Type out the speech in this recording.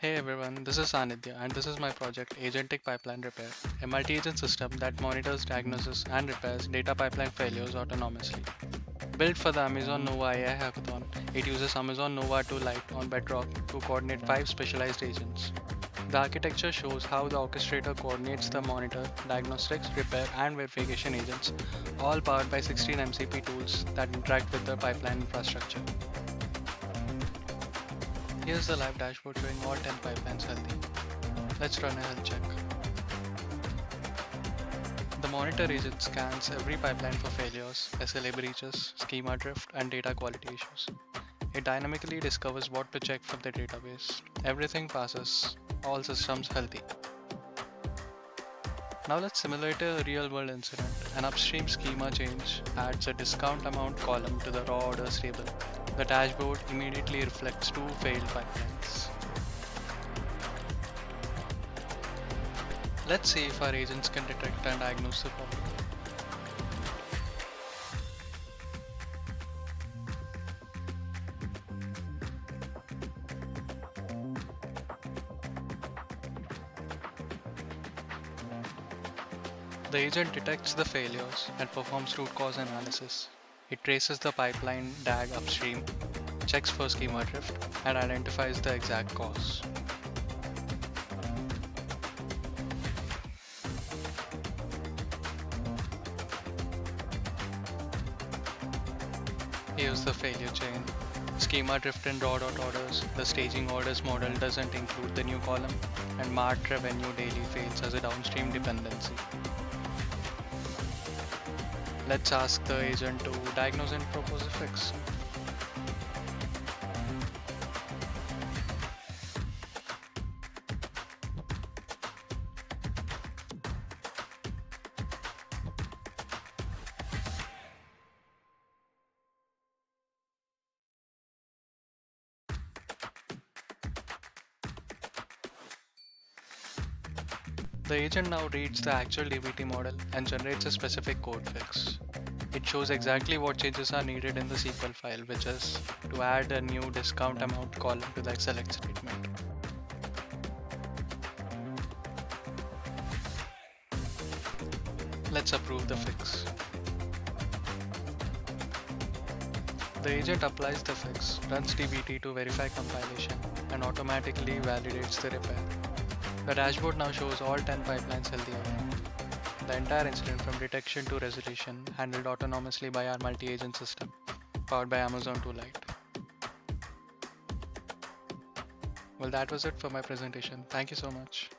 Hey everyone, this is Sanidhya and this is my project Agentic Pipeline Repair, a multi-agent system that monitors, diagnoses and repairs data pipeline failures autonomously. Built for the Amazon Nova AI Hackathon, it uses Amazon Nova 2 Lite on Bedrock to coordinate 5 specialized agents. The architecture shows how the orchestrator coordinates the monitor, diagnostics, repair and verification agents, all powered by 16 MCP tools that interact with the pipeline infrastructure. Here's the live dashboard showing all 10 pipelines healthy. Let's run a health check. The monitor agent scans every pipeline for failures, SLA breaches, schema drift, and data quality issues. It dynamically discovers what to check from the database. Everything passes, all systems healthy. Now let's simulate a real-world incident. An upstream schema change adds a discount amount column to the raw orders table. The dashboard immediately reflects two failed pipelines. Let's see if our agents can detect and diagnose the problem. The agent detects the failures and performs root cause analysis. It traces the pipeline DAG upstream, checks for schema drift, and identifies the exact cause. Here's the failure chain. Schema drift in raw.orders. The staging orders model doesn't include the new column, and Mart revenue daily fails as a downstream dependency. Let's ask the agent to diagnose and propose a fix. The agent now reads the actual DBT model and generates a specific code fix. It shows exactly what changes are needed in the SQL file, which is to add a new discount amount column to the select statement. Let's approve the fix. The agent applies the fix, runs DBT to verify compilation, and automatically validates the repair. The dashboard now shows all 10 pipelines healthy again. The entire incident from detection to resolution handled autonomously by our multi-agent system, powered by Amazon 2 Lite. Well, that was it for my presentation. Thank you so much.